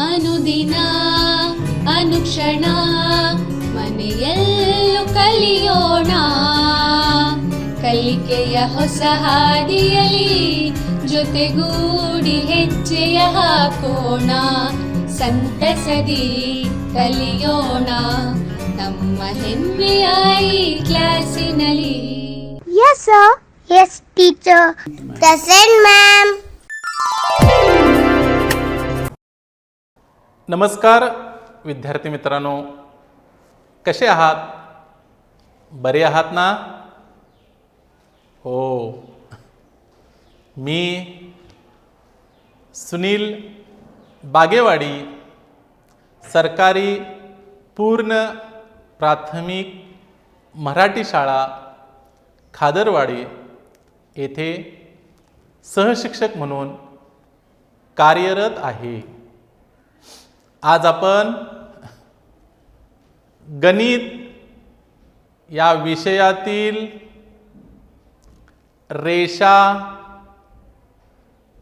ಅನುದಿನ ಅನುಕ್ಷಣ ಮನೆಯಲ್ಲೂ ಕಲಿಯೋಣ ಕಲಿಕೆಯ ಹೊಸ ಹಾದಿಯಲಿ ಜೊತೆಗೂಡಿ ಹೆಜ್ಜೆಯ ಹಾಕೋಣ ಸಂತಸದಿ ಕಲಿಯೋಣ ನಮ್ಮ ಹೆಮ್ಮೆಯ ಈ ಕ್ಲಾಸಿನಲ್ಲಿ. Yes, sir. Yes, teacher. Present, ma'am. नमस्कार विद्यार्थी मित्रांनो, कसे आहात? बरे आहात ना? हो, मी सुनील बागेवाडी सरकारी पूर्ण प्राथमिक मराठी शाळा खादरवाडी येथे सहशिक्षक म्हणून कार्यरत आहे. आज आपण गणित या विषयातील रेषा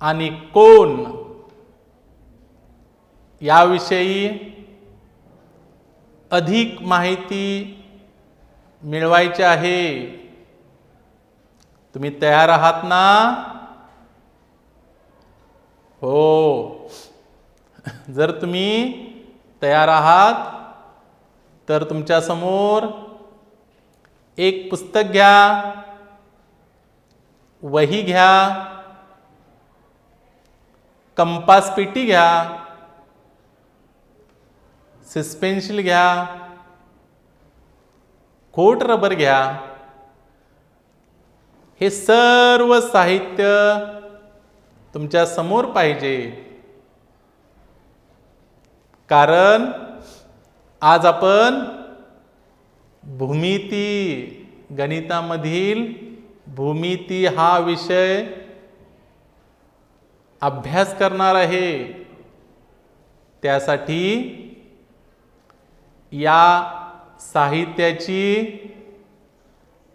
आणि कोन याविषयी अधिक माहिती मिळवायची आहे. तुम्ही तयार आहात ना? हो, जर तुम्ही तयार आहात तर तुमच्या समोर एक पुस्तक घ्या, वही घ्या, कंपास पेटी घ्या, सिस्पेन्सिल घ्या, खोट रबर घ्या. हे सर्व साहित्य तुमच्या समोर पाहिजे, कारण आज आपण भूमिती, गणितामधील भूमिती हा विषय अभ्यास करणार आहे. त्यासाठी या साहित्याची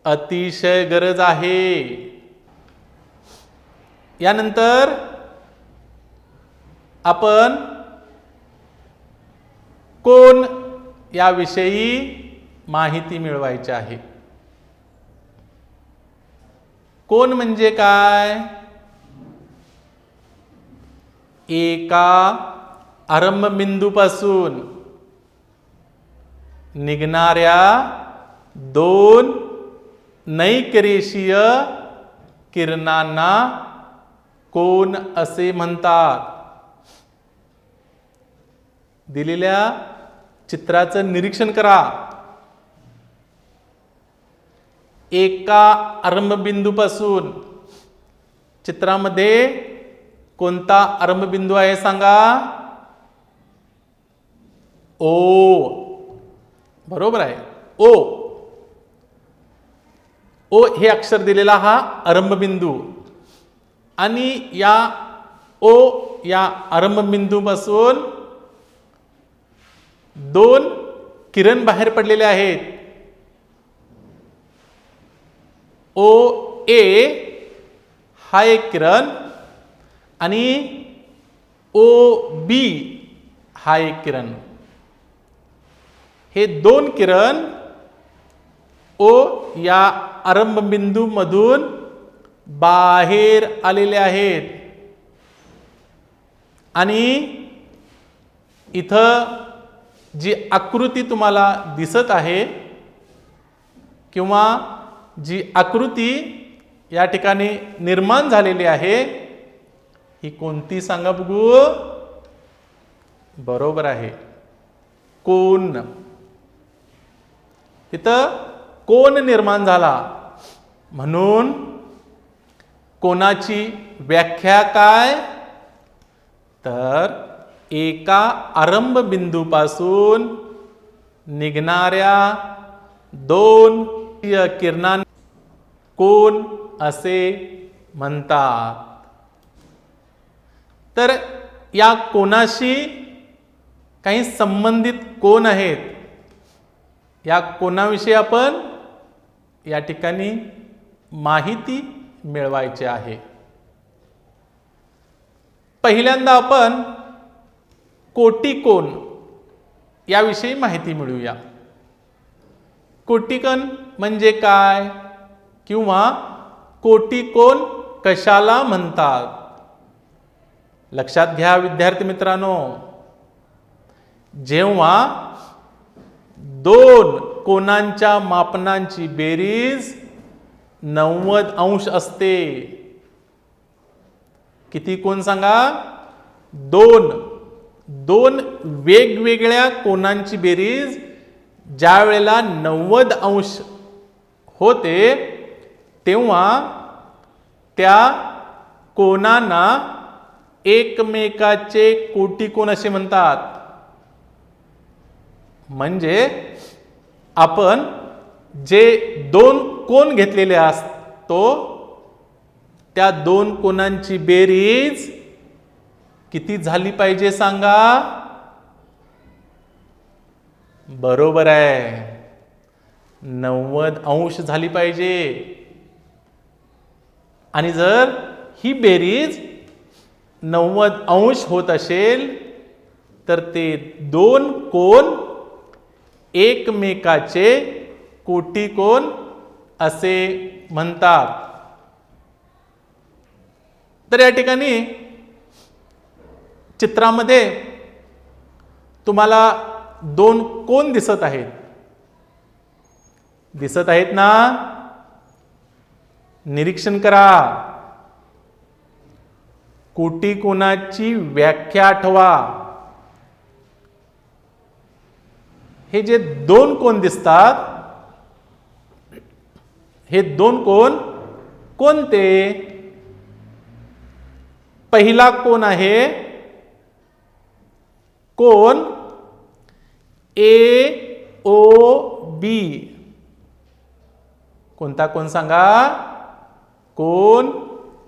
अतिशय गरज आहे. यानंतर आपण कोन याविषयी माहिती मिळवायची आहे. कोन म्हणजे काय? एका आरंभबिंदूपासून निघणाऱ्या दोन नैकरेषीय किरणांना कोन असे म्हणतात. दिलेल्या चित्राचं निरीक्षण करा. एका आरंभबिंदूपासून चित्रामध्ये कोणता आरंभबिंदू आहे सांगा? ओ. बरोबर आहे, ओ. ओ हे अक्षर दिलेला हा आरंभबिंदू, आणि या ओ या आरंभबिंदूपासून दोन किरण बाहेर पडलेले आहेत. ओ ए हा एक किरण आणि ओ बी हा एक किरण. हे दोन किरण ओ या आरंभबिंदू मधून बाहेर आलेले आहेत, आणि इथं जी आकृती तुम्हाला दिसत आहे किंवा जी आकृती या ठिकाणी निर्माण झालेली आहे ही कोणती सांगा बघू? बरोबर आहे, कोन. तिथं कोन निर्माण झाला. म्हणून कोनाची व्याख्या काय? तर एका आरंभ बिंदूपासून निघणाऱ्या दोन किरणांना कोन असे म्हणतात. तर या कोनाशी काही संबंधित कोन आहेत. या कोनाविषयी आपण या ठिकाणी माहिती मिळवायची आहे. पहिल्यांदा आपण कोटिकोन याविषयी माहिती मिळूया. कोटिकोन म्हणजे काय किंवा कोटिकोन कशाला म्हणतात? लक्षात घ्या विद्यार्थी मित्रांनो, जेव्हा दोन कोनांच्या मापनांची बेरीज 90 अंश असते. किती कोन सांगा? दोन वेगवेगळ्या कोनांची बेरीज ज्या वेळेला 90 अंश होते तेव्हा त्या कोनांना एकमेकाचे कोटिकोन असे म्हणतात. म्हणजे आपण जे दोन कोन घेतलेले असतो त्या दोन कोनांची बेरीज किती झाली पाहिजे सांगा? बरोबर आहे, 90 अंश झाली पाहिजे. आणि जर ही बेरीज 90 अंश होत असेल तर ते दोन कोन एकमेकाचे कोटिकोन असे म्हणतात. तर या ठिकाणी चित्रामध्ये तुम्हाला दोन कोन दिसत आहेत ना? निरीक्षण करा. कोटिकोनाची व्याख्या आठवा. हे जे दोन कोन दिसतात हे दोन कोन कोणते? पहिला कोन आहे कोन AOB. कोणता कोन सांगा? कोन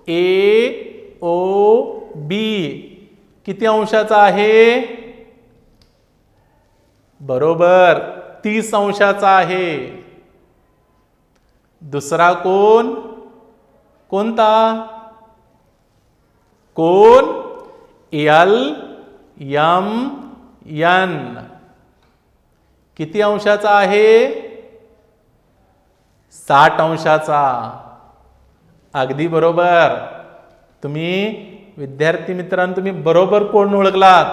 AOB. किती अंशाचा आहे? बरोबर, 30 अंशाचा आहे. दुसरा कोन कोणता? कोन LMN. किती अंशाचा आहे? 60 अंशाचा. अगदी बरोबर. तुम्ही विद्यार्थी मित्रांनो, तुम्ही बरोबर कोन ओळखलात.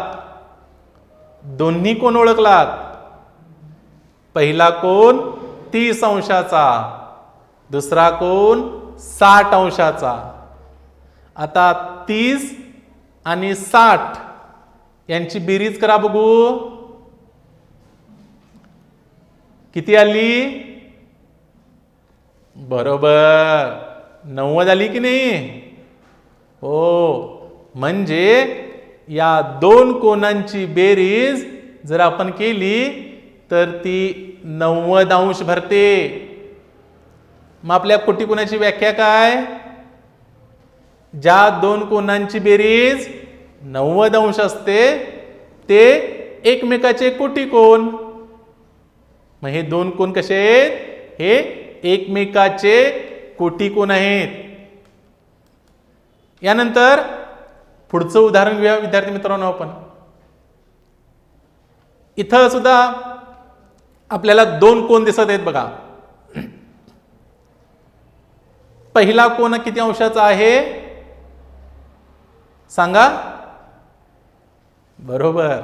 दोन्ही कोन ओळखलात. पहिला कोन 30 अंशाचा, दुसरा कोन 60 अंशाचा. आता 30 आणि 60 यांची बेरीज करा बघू. किती आली? बरोबर, 90 आली की नाही? हो. म्हणजे या दोन कोनांची बेरीज जर आपण केली तर ती 90 अंश भरते. मग आपल्या कोटिकोनाची व्याख्या काय? ज्या दोन कोनांची बेरीज 90 अंश असते ते एकमेकाचे कोटिकोन. मग हे दोन कोन कसे आहेत? हे एकमेकाचे कोटिकोन आहेत. यानंतर पुढचं उदाहरण घेऊया विद्यार्थी मित्रांनो. आपण इथं सुद्धा आपल्याला दोन कोन दिसत आहेत बघा. पहिला कोन किती अंशाचा आहे सांगा? बरोबर,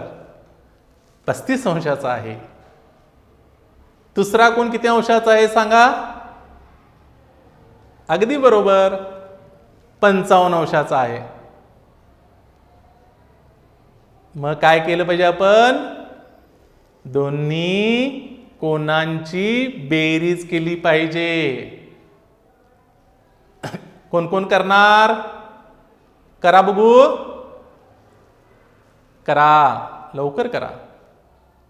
35 अंशाचा आहे. दुसरा कोन किती अंशाचा आहे सांगा? अगदी बरोबर, 55 अंशाचा आहे. मग काय केलं पाहिजे आपण? दोन्ही कोनांची बेरीज केली पाहिजे. कोण कोण करणार? करा बघू. करा, लवकर करा.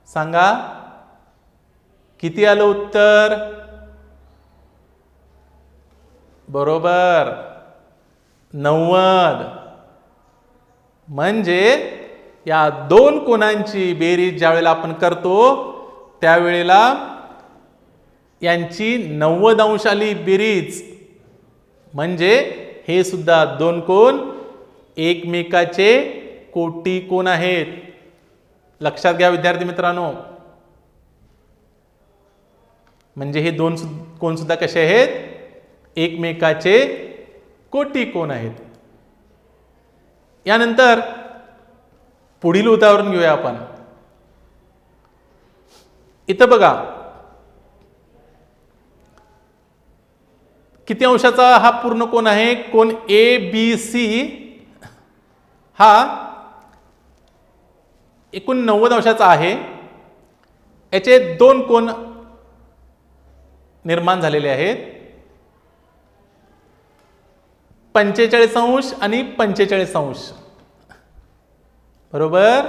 सांगा किती आलं उत्तर? बरोबर, 90. म्हणजे या दोन कोनांची बेरीज ज्या वेळेला आपण करतो त्यावेळेला यांची 90 अंश आली बेरीज. म्हणजे हे सुद्धा दोन कोन एकमेकाचे कोटिकोन आहेत. लक्षात घ्या विद्यार्थी मित्रांनो. म्हणजे हे दोन कोन सुद्धा कसे आहेत, एकमेकाचे कोटी कोन आहेत. यानंतर पुढील उदाहरण घेऊया आपण. इथं बघा किती अंशाचा हा पूर्ण कोन आहे, कोन ABC हा एकूण 90 अंशाचा आहे. याचे दोन कोन निर्माण झालेले आहेत, 45 अंश आणि 45 अंश. बरोबर,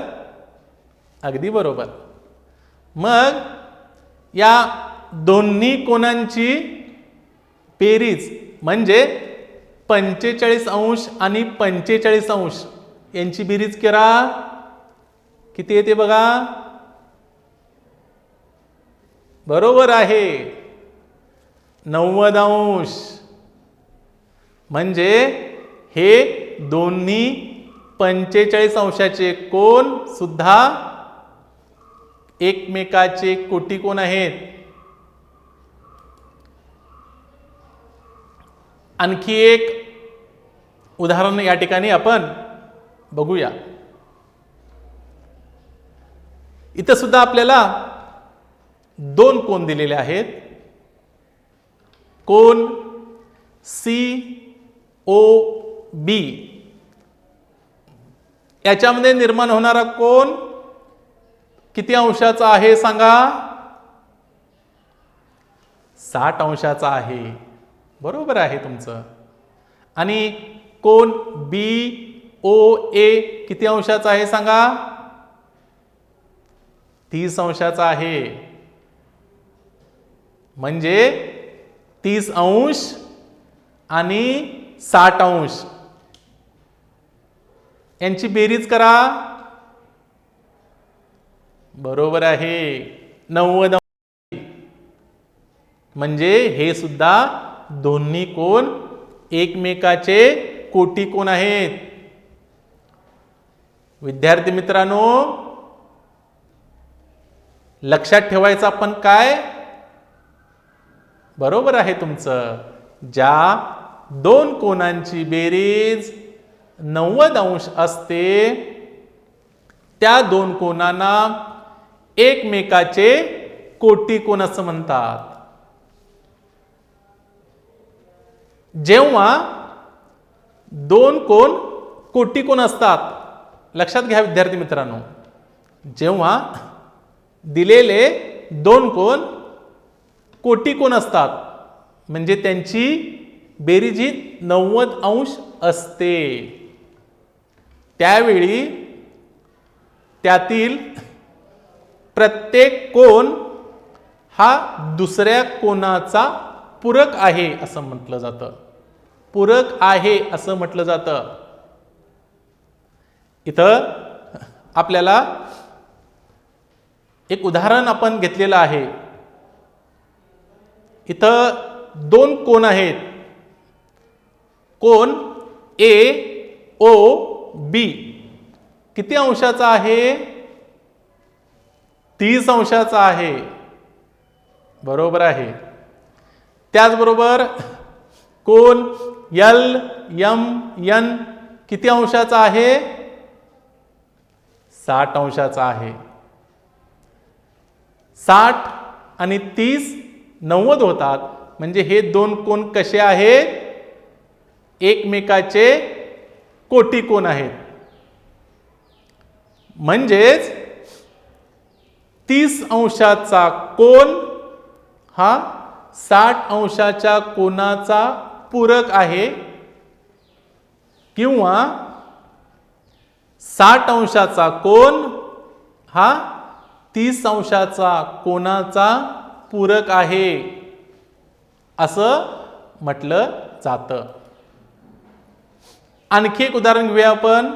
अगदी बरोबर. मग या दोन्ही कोनांची बेरीज म्हणजे 45 अंश आणि 45 अंश यांची बेरीज करा. किती येते बघा. बरोबर आहे, 90 अंश. म्हणजे हे दोन्ही 45 अंशाचे कोन सुद्धा एकमेकाचे कोटी कोन आहेत. आणखी एक उदाहरण या ठिकाणी आपण बघूया. इथं सुद्धा आपल्याला दोन कोन दिलेले आहेत. कोन COB याच्यामध्ये निर्माण होणारा कोन किती अंशाचा आहे सांगा. 60 अंशाचा आहे. बरोबर आहे तुमचं. आणि कोन BOA किती अंशाचा आहे सांगा. 30 अंशाचा आहे. म्हणजे 30 अंश आणि 60 अंश यांची बेरीज करा. बरोबर आहे, 90 अंश. म्हणजे हे सुद्धा दोन्ही कोन एकमेकाचे कोटी कोन आहेत. विद्यार्थी मित्रांनो, लक्षात ठेवायचं आपण काय. बरोबर आहे तुमचं. ज्या दोन कोनांची बेरीज 90 अंश असते त्या दोन कोनांना एकमेकाचे कोटी कोन असं म्हणतात. जेव्हा दोन कोन कोटी कोन असतात, लक्षात घ्या विद्यार्थी मित्रांनो, जेव्हा दिलेले दोन कोन कोटी कोन असतात म्हणजे त्यांची बेरीज ही 90 अंश असते, त्यावेळी त्यातील प्रत्येक कोन हा दुसऱ्या कोनाचा पूरक आहे असं म्हटलं जातं. पूरक आहे असं म्हटलं जातं. इथं आपल्याला एक उदाहरण आपण घेतलेलं आहे. इथं दोन कोन आहेत. कोन AOB किती अंशाचा आहे. 30 अंशाचा आहे. बरोबर आहे. त्याचबरोबर कोन LMN किती अंशाचा आहे. 60 अंशाचा आहे. 60 आणि 30 90 होतात. म्हणजे हे दोन कोन कसे आहेत, एकमेकाचे कोटी कोन आहेत. म्हणजेच 30 अंशाचा कोन हा 60 अंशाच्या कोनाचा पूरक आहे, किंवा 60 अंशाचा कोन हा 30 अंशाचा कोनाचा पूरक आहे असं म्हटलं जातं. आणखी एक उदाहरण घेऊया आपण.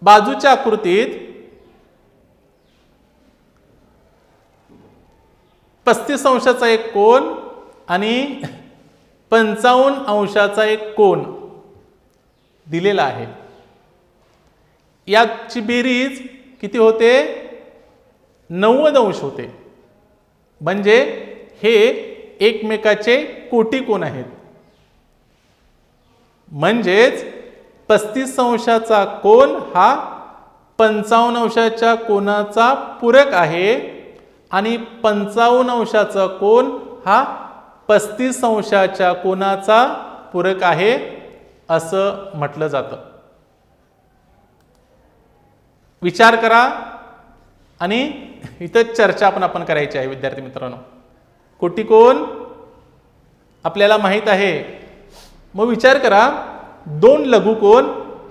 बाजूच्या आकृतीत 35 अंशाचा एक कोन आणि 55 अंशाचा एक कोन दिलेला आहे. याची बेरीज किती होते? 90 अंश होते. म्हणजे हे एकमेकाचे कोटी कोन आहेत. म्हणजेच 35 अंशाचा कोन हा 55 अंशाच्या कोनाचा पूरक आहे आणि 55 अंशाचा कोन हा 35 अंशाच्या कोनाचा पूरक आहे असं म्हटलं जातं. विचार करा आणि इथं चर्चा पण आपण करायची आहे विद्यार्थी मित्रांनो. कोटिकोन आपल्याला माहित आहे. मग विचार करा, दोन लघुकोन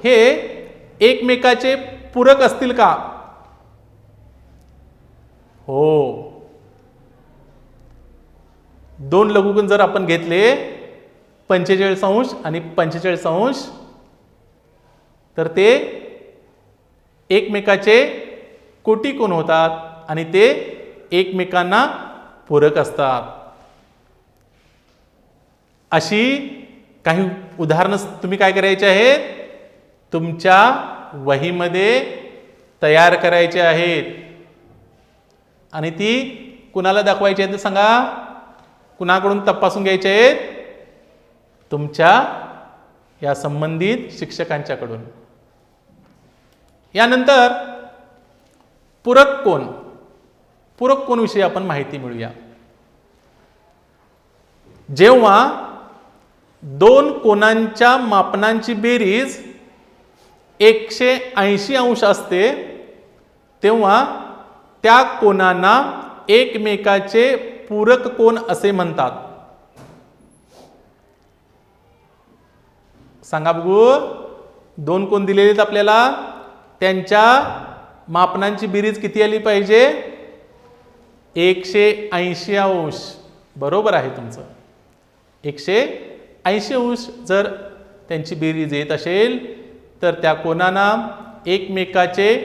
हे एकमेकाचे पूरक असतील का? हो. दोन लघुकोन जर आपण घेतले 45 अंश आणि 45 अंश तर ते एकमेकाचे कोटिकोन होतात आणि ते एकमेकांना पूरक असतात. अशी काही उदाहरणं तुम्ही काय करायचे आहेत? तुमच्या वहीमध्ये तयार करायचे आहेत आणि ती कुणाला दाखवायची आहेत सांगा? कुणाकडून तपासून घ्यायचे आहेत? तुमच्या या संबंधित शिक्षकांच्याकडून. यानंतर पूरक कोन. पूरक कोन विषयी आपण माहिती मिळूया. जेव्हा दोन कोनांच्या मापनांची बेरीज 180 अंश असते तेव्हा त्या कोनांना एकमेकाचे पूरक कोन असे म्हणतात. सांगा बघू. दोन कोन दिलेले आहेत आपल्याला, त्यांच्या मापनांची बेरीज किती आली पाहिजे? 180 अंश. बरोबर आहे तुमचं. 180 अंश जर त्यांची बेरीज येत असेल तर त्या कोनांना एकमेकाचे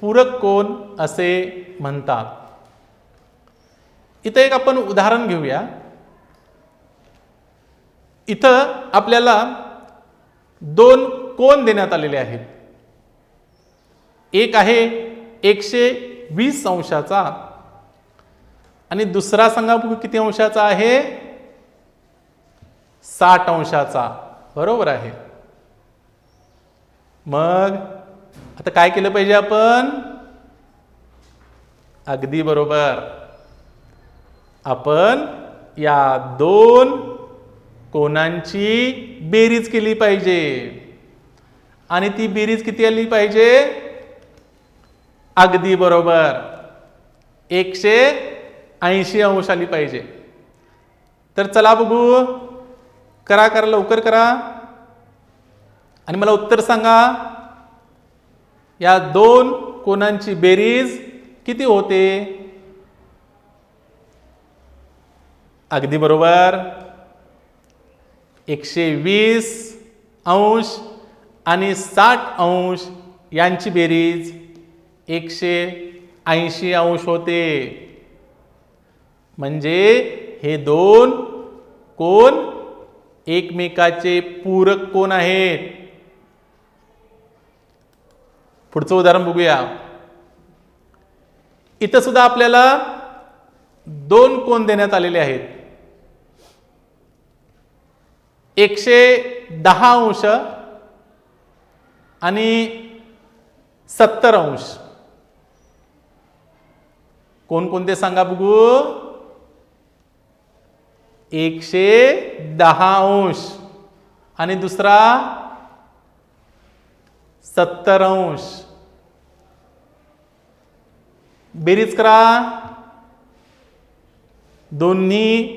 पूरक कोन असे म्हणतात. इथं एक आपण उदाहरण घेऊया. इथं आपल्याला दोन कोन देण्यात आलेले आहेत. एक आहे 120 अंशाचा आणि दुसरा सांगा बघू किती अंशाचा आहे? 60 अंशाचा. बरोबर आहे. मग आता काय केलं पाहिजे आपण? अगदी बरोबर. आपण या दोन कोनांची बेरीज केली पाहिजे आणि ती बेरीज किती आली पाहिजे? अगदी बरोबर 180 अंश आली पाहिजे. तर चला बघू. करा करा लवकर करा आणि मला उत्तर सांगा. या दोन कोनांची बेरीज किती होते? अगदी बरोबर 120 अंश आणि 60 अंश यांची बेरीज 180 अंश होते. म्हणजे हे दोन कोन एकमेकाचे पूरक कोन आहेत. पुढचं उदाहरण बघूया. इथं सुद्धा आपल्याला दोन कोन देण्यात आलेले आहेत. 110 अंश आणि 70 अंश. कोणते सांगा बघू? 110 अंश आणि दुसरा 70 अंश. बेरीज करा. दोन्ही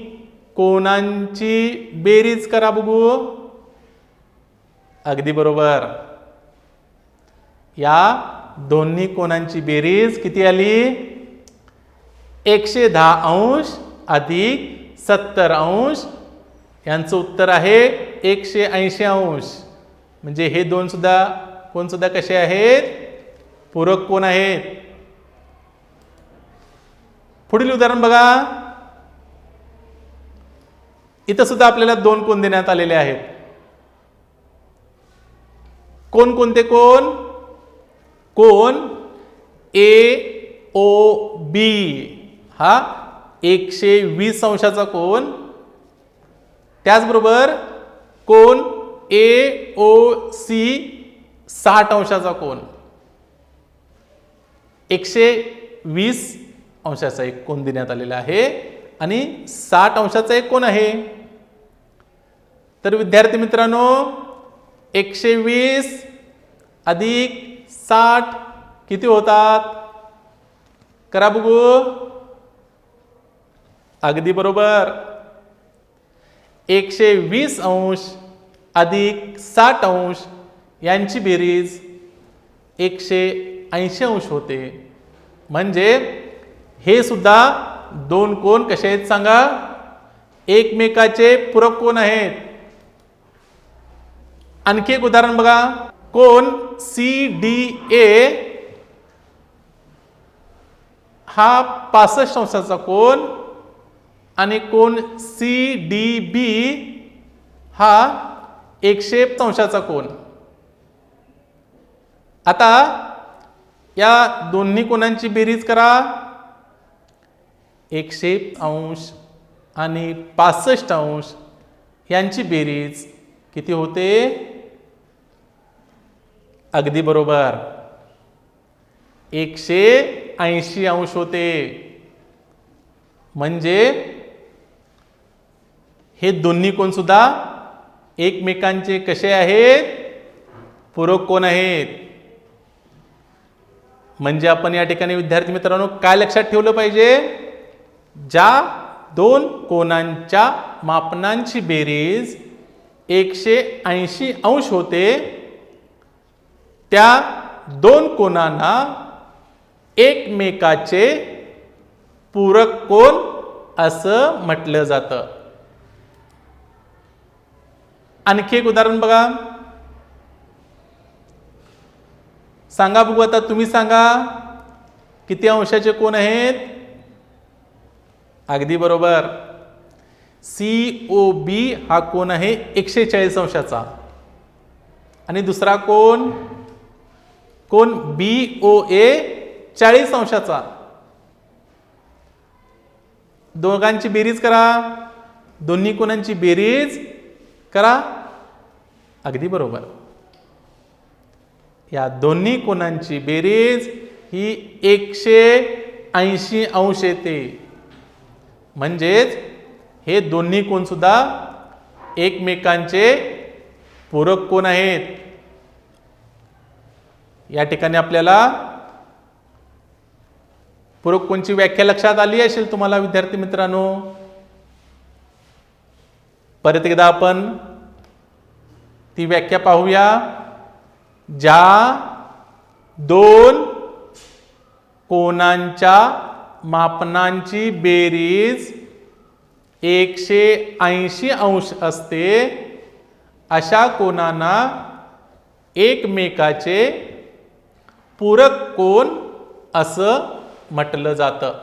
कोनांची बेरीज करा बघू. अगदी बरोबर. या दोन्ही कोनांची बेरीज किती आली? 110 अंश अधिक 70 अंश. यांचं उत्तर आहे 180 अंश. म्हणजे हे दोन सुद्धा कोण सुद्धा कसे आहेत? पूरक कोन आहेत. पुढील उदाहरण बघा. इथं सुद्धा आपल्याला दोन कोन देण्यात आलेले आहेत. कोणते कोण? कोण ए ओ बी हा 120 अंशाचा कोण, त्याचबरोबर कोण ए ओ सी 60 अंशाचा कोण. 120 अंशाचा एक कोन देण्यात आलेला आहे आणि 60 अंशाचा एक कोन आहे. तर विद्यार्थी मित्रांनो 120 अधिक 60 किती होतात? करा बघू. अगदी बरोबर. 120 अंश अधिक 60 अंश यांची बेरीज 180 अंश होते. म्हणजे हे सुद्धा दोन कोन कसे आहेत सांगा? एकमेकाचे पूरक कोन आहेत. आणखी एक उदाहरण बघा. कोन सी डी ए हा 65 अंशाचा कोन आणि कोन सी डी बी हा 150 अंशाचा कोन. आता या दोन्ही कोनांची बेरीज करा. 150 अंश आणि 65 अंश यांची बेरीज किती होते? अगदी बरोबर 180 अंश होते. म्हणजे हे दोन्ही कोन सुद्धा एकमेकांचे कसे आहेत? पूरक कोन आहेत. म्हणजे आपण या ठिकाणी विद्यार्थी मित्रांनो काय लक्षात ठेवलं पाहिजे? ज्या दोन कोनांच्या मापनांची बेरीज 180 अंश होते त्या दोन कोनांना एकमेकाचे पूरक कोन असं म्हटलं जातं. आणखी एक उदाहरण बघा. सांगा बघू. आता तुम्ही सांगा किती अंशाचे कोन आहेत? अगदी बरोबर सी ओ बी हा कोन आहे 140 अंशाचा आणि दुसरा कोन कोन बी ओ ए 40 अंशाचा. दोघांची बेरीज करा. दोन्ही कोनांची बेरीज करा. अगदी बरोबर. या दोन्ही कोनांची बेरीज ही 180 अंश येते. म्हणजेच हे दोन्ही कोन सुद्धा एकमेकांचे पूरक कोन आहेत. या ठिकाणी आपल्याला पूरक कोनची व्याख्या लक्षात आली असेल तुम्हाला विद्यार्थी मित्रांनो. परत एकदा आपण ती व्याख्या पाहूया. ज्या दोन कोनांच्या मापनांची बेरीज 180 अंश असते अशा कोनांना एकमेकाचे पूरक कोन असं म्हटलं जातं.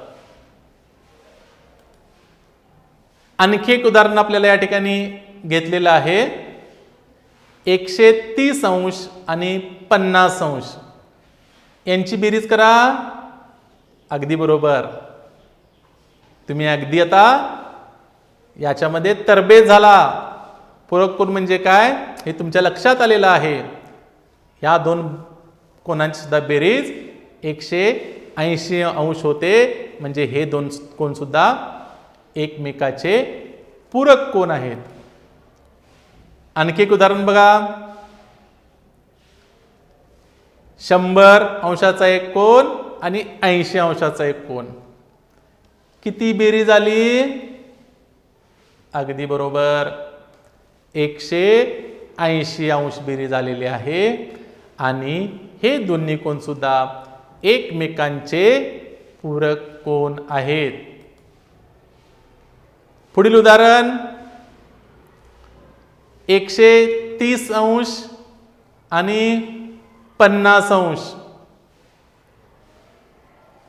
आणखी एक उदाहरण आपल्याला या ठिकाणी घेतलेलं आहे. 130 अंश आणि 50 अंश यांची बेरीज करा. अगदी बरोबर. तुम्ही अगदी आता याच्यामध्ये तरबेज झाला. पूरक कोन म्हणजे काय हे तुमच्या लक्षात आलेलं आहे. या दोन कोनांची सुद्धा बेरीज 180 अंश होते. म्हणजे हे दोन कोन सुद्धा एकमेकाचे पूरक कोन आहेत. आणखी एक उदाहरण बघा. 100 अंशाचा एक कोन आणि 80 अंशाचा एक कोन. किती बेरीज आली? अगदी बरोबर 180 अंश बेरीज आलेली आहे. आणि हे दोन्ही कोन सुद्धा एकमेकांचे पूरक कोन आहेत. पुढील उदाहरण 130 अंश आणि 50 अंश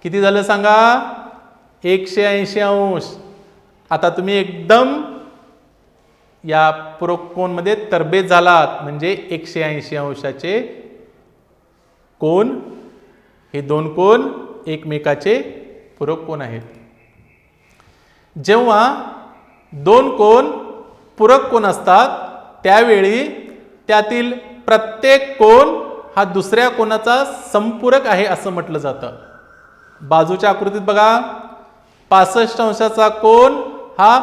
किती झालं सांगा? 180 अंश. आता तुम्ही एकदम या पूरक कोनमध्ये तरबेज झालात म्हणजे 180 अंशाचे कोन, हे दोन कोन एकमेकाचे पूरक कोन आहेत. जेव्हा दोन कोन पूरक कोन असतात त्यावेळी त्यातील प्रत्येक कोन हा दुसऱ्या कोनाचा संपूरक आहे असं म्हटलं जातं. बाजूच्या आकृतीत बघा, 65 अंशाचा कोन हा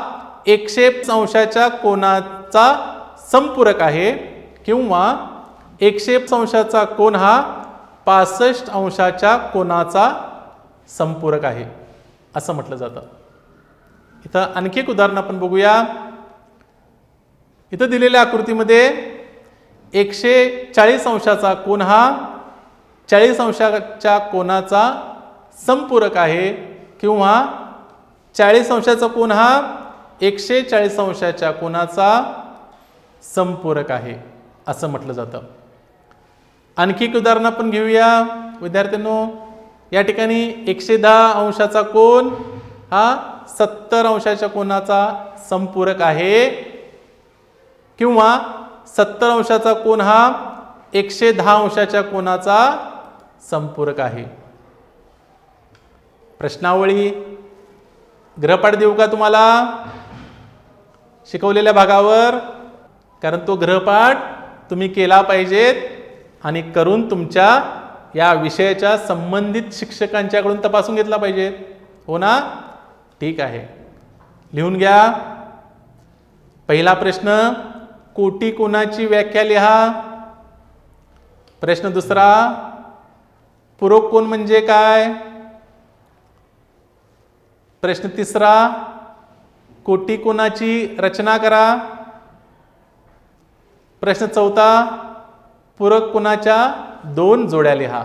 120 अंशाच्या कोनाचा संपूरक आहे किंवा 120 अंशाचा कोन हा 65 अंशाच्या कोनाचा संपूरक आहे असं म्हटलं जातं. इथं आणखी एक उदाहरण आपण बघूया. इथं दिलेल्या आकृतीमध्ये 140 अंशाचा कोन हा 40 अंशाच्या कोनाचा संपूरक आहे किंवा 40 अंशाचा कोन हा 140 अंशाच्या कोनाचा संपूरक आहे असं म्हटलं जातं. आणखी एक उदाहरण आपण घेऊया विद्यार्थ्यांनो. या ठिकाणी 110 अंशाचा कोन हा 70 अंशाच्या कोनाचा संपूरक आहे किंवा 70 अंशाचा कोन हा 110 अंशाच्या कोनाचा संपूरक आहे. प्रश्नावली गृहपाठ देऊ का तुम्हाला शिकवलेल्या भागावर? कारण तो गृहपाठ तुम्ही केला पाहिजेत आणि करून तुमच्या या विषयाच्या संबंधित शिक्षकांच्याकडून तपासून घेतला पाहिजे. हो ना? ठीक आहे, लिहून घ्या. पहिला प्रश्न, कोटी कोनाची व्याख्या लिहा. प्रश्न दुसरा, पूरक कोन म्हणजे काय? प्रश्न तिसरा, कोटी कोनाची रचना करा. प्रश्न चौथा, पूरक कोनाच्या 2 जोड्या लिहा.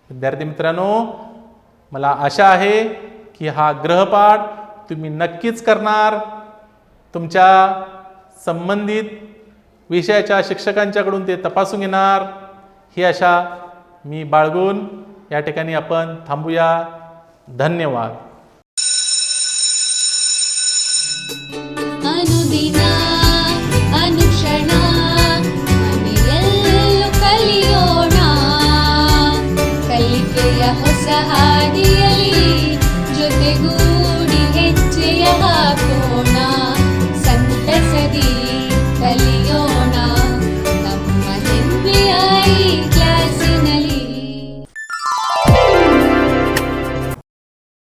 विद्यार्थी मित्रांनो, मला आशा आहे की हा गृहपाठ तुम्ही नक्कीच करणार. तुमच्या संबंधित विषयाच्या शिक्षकांच्याकडून ते तपासून घेणार ही आशा मी बाळगून या ठिकाणी आपण थांबूया. धन्यवाद. अनुदिना अनुक्षणा ಮನೆಯಲ್ಲೂ ಕಲಿಯೋಣ, ಕಲಿಕೆಯ ಹೊಸ ಹಾದಿಯಲ್ಲಿ ಜೊತೆಗೂಡಿ ಹೆಜ್ಜೆಯ